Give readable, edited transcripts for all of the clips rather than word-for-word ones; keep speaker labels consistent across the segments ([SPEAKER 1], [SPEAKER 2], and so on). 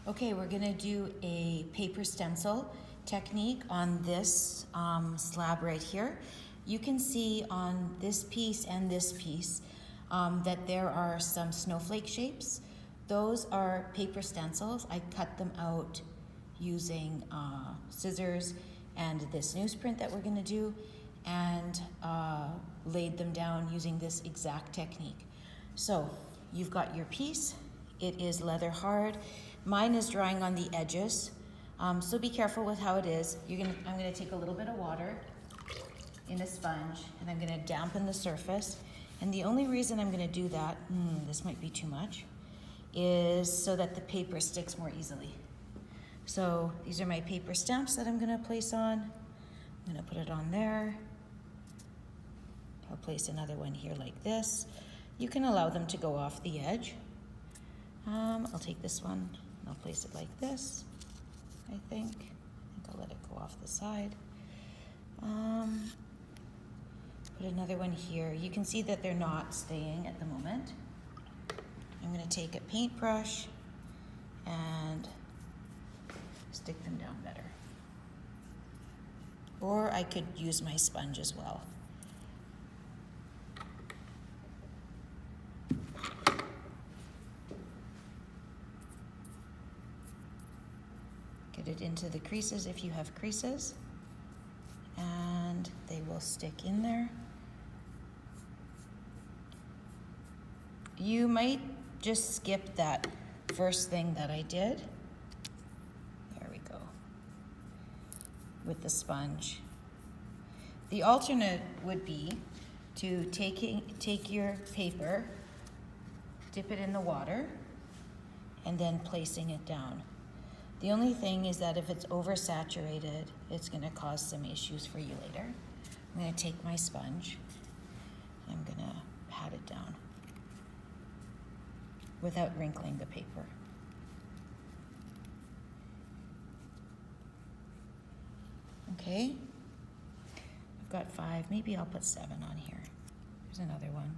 [SPEAKER 1] Okay, we're gonna do a paper stencil technique on this slab right here. You can see on this piece and this piece that there are some snowflake shapes. Those are paper stencils. I cut them out using scissors and this newsprint that we're gonna do, and laid them down using this exact technique. So you've got your piece. It is leather hard. Mine is drying on the edges, so be careful with how it is. I'm gonna take a little bit of water in a sponge, and I'm gonna dampen the surface. And the only reason I'm gonna do that, this might be too much, is so that the paper sticks more easily. So these are my paper stamps that I'm gonna place on. I'm gonna put it on there. I'll place another one here like this. You can allow them to go off the edge. I'll take this one and I'll place it like this, I think. I'll let it go off the side. Put another one here. You can see that they're not staying at the moment. I'm gonna take a paintbrush and stick them down better. Or I could use my sponge as well. Get it into the creases if you have creases, and they will stick in there. You might just skip that first thing that I did. There we go. With the sponge. The alternate would be to take your paper, dip it in the water, and then placing it down. The only thing is that if it's oversaturated, it's gonna cause some issues for you later. I'm gonna take my sponge, and I'm gonna pat it down without wrinkling the paper. Okay, I've got 5, maybe I'll put 7 on here. There's another one.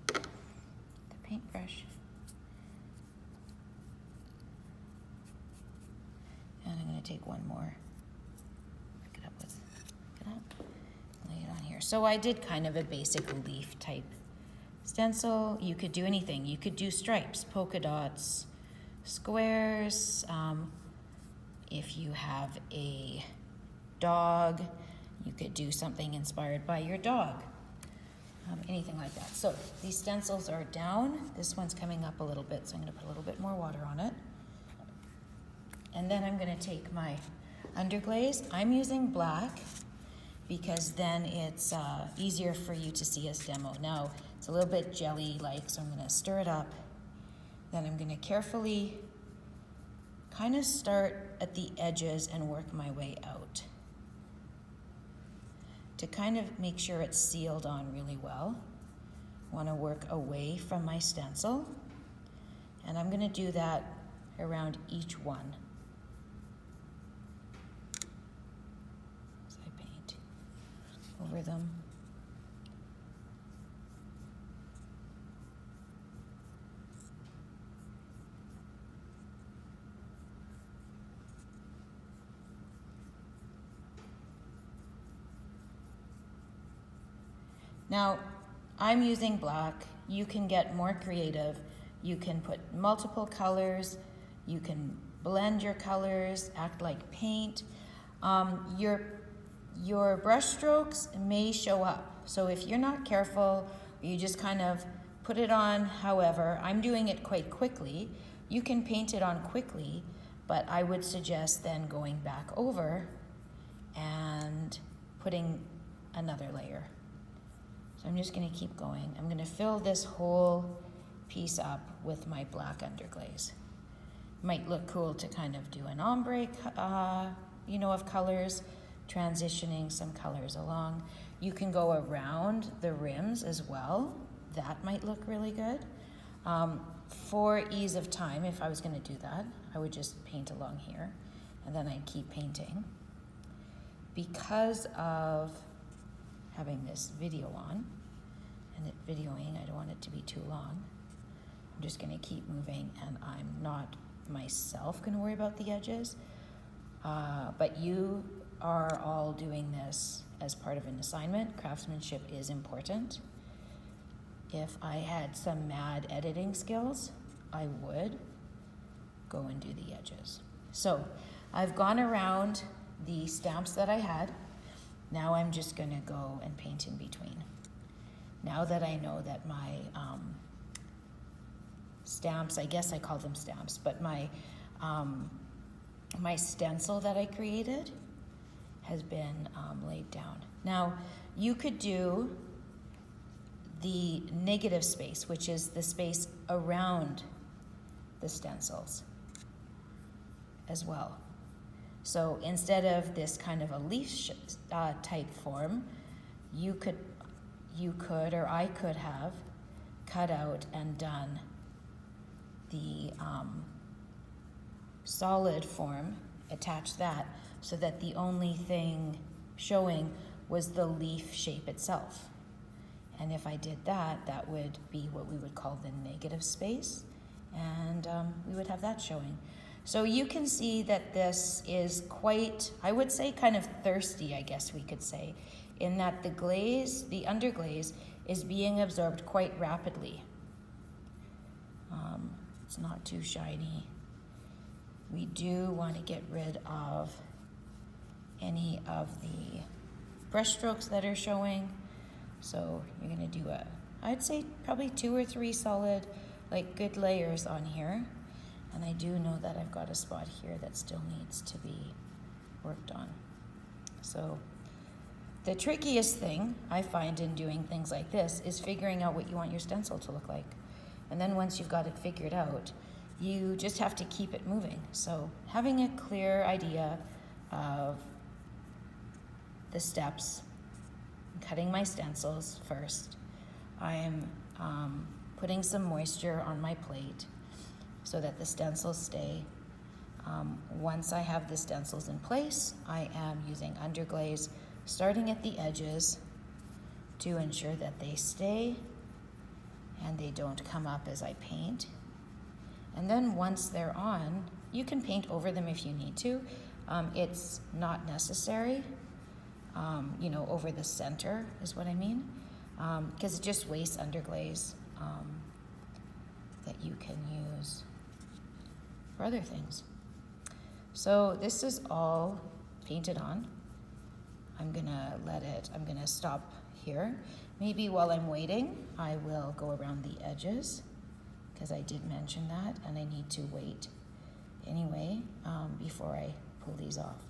[SPEAKER 1] The paintbrush. And I'm gonna take one more. Pick it up, lay it on here. So I did kind of a basic leaf type stencil. You could do anything. You could do stripes, polka dots, squares. If you have a dog, you could do something inspired by your dog. Anything like that. So these stencils are down. This one's coming up a little bit, so I'm gonna put a little bit more water on it. And then I'm gonna take my underglaze. I'm using black because then it's easier for you to see as demo. Now, it's a little bit jelly-like, so I'm gonna stir it up. Then I'm gonna carefully kind of start at the edges and work my way out to kind of make sure it's sealed on really well. I wanna work away from my stencil, and I'm gonna do that around each one. Over them. Now, I'm using black. You can get more creative. You can put multiple colors. You can blend your colors, act like paint. Your brush strokes may show up. So if you're not careful, you just kind of put it on however. I'm doing it quite quickly. You can paint it on quickly, but I would suggest then going back over and putting another layer. So I'm just gonna keep going. I'm gonna fill this whole piece up with my black underglaze. Might look cool to kind of do an ombre, of colors, transitioning some colors along. You can go around the rims as well. That might look really good. For ease of time, if I was gonna do that, I would just paint along here and then I'd keep painting. Because of having this video on and it videoing, I don't want it to be too long. I'm just gonna keep moving, and I'm not myself gonna worry about the edges, but you are all doing this as part of an assignment. Craftsmanship is important. If I had some mad editing skills, I would go and do the edges. So I've gone around the stamps that I had. Now I'm just gonna go and paint in between. Now that I know that my stamps, I guess I call them stamps, but my stencil that I created has been laid down. Now, you could do the negative space, which is the space around the stencils as well. So instead of this kind of a leaf type form, you could, or I could have cut out and done the solid form, attach that, so that the only thing showing was the leaf shape itself. And if I did that, that would be what we would call the negative space, and we would have that showing. So you can see that this is quite, I would say, kind of thirsty, I guess we could say, in that the glaze, the underglaze, is being absorbed quite rapidly. It's not too shiny. We do want to get rid of any of the brush strokes that are showing. So you're going to do I'd say probably 2 or 3 solid, like good layers on here. And I do know that I've got a spot here that still needs to be worked on. So the trickiest thing I find in doing things like this is figuring out what you want your stencil to look like. And then once you've got it figured out, you just have to keep it moving. So having a clear idea of the steps, cutting my stencils first. I'm putting some moisture on my plate so that the stencils stay. Once I have the stencils in place, I am using underglaze, starting at the edges to ensure that they stay and they don't come up as I paint. And then once they're on, you can paint over them if you need to. It's not necessary, over the center is what I mean, because it just wastes underglaze that you can use for other things. So this is all painted on. I'm gonna stop here. Maybe while I'm waiting, I will go around the edges, because I did mention that, and I need to wait anyway before I pull these off.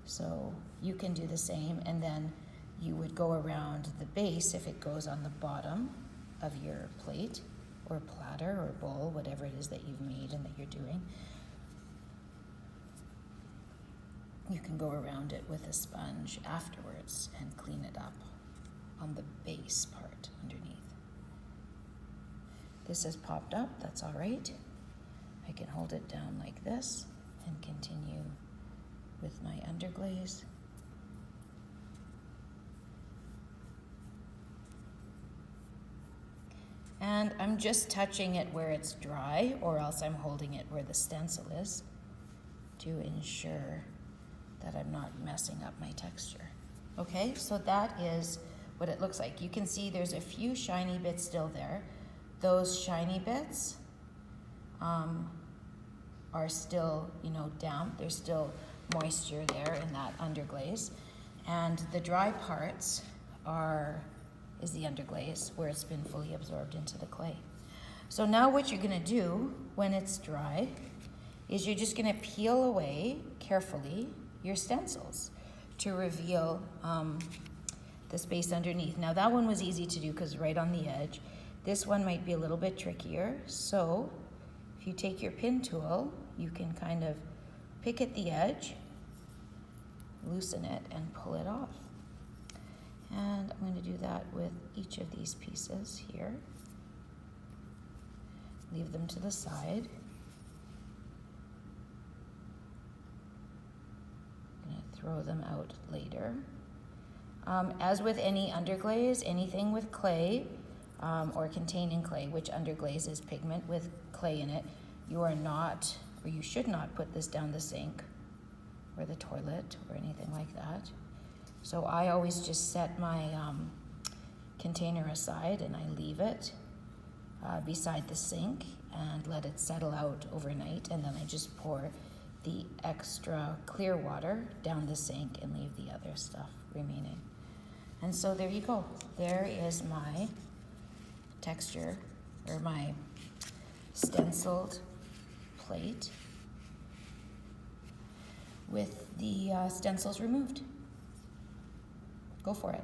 [SPEAKER 1] So you can do the same, and then you would go around the base if it goes on the bottom of your plate or platter or bowl, whatever it is that you've made and that you're doing. You can go around it with a sponge afterwards and clean it up on the base part underneath. This has popped up, that's all right. I can hold it down like this and continue with my underglaze. And I'm just touching it where it's dry, or else I'm holding it where the stencil is to ensure that I'm not messing up my texture. Okay, so that is what it looks like. You can see there's a few shiny bits still there. Those shiny bits are still, damp. There's still moisture there in that underglaze. And the dry parts is the underglaze where it's been fully absorbed into the clay. So now what you're gonna do when it's dry is you're just gonna peel away carefully your stencils to reveal the space underneath. Now that one was easy to do because right on the edge. This one might be a little bit trickier. So if you take your pin tool, you can kind of pick at the edge, loosen it, and pull it off. And I'm going to do that with each of these pieces here. Leave them to the side. I'm going to throw them out later. As with any underglaze, anything with clay, or containing clay, which underglazes pigment with clay in it, you are not, or you should not put this down the sink or the toilet or anything like that. So I always just set my container aside and I leave it beside the sink and let it settle out overnight, and then I just pour the extra clear water down the sink and leave the other stuff remaining. And so there you go. There is my texture, or my stenciled plate with the stencils removed. Go for it.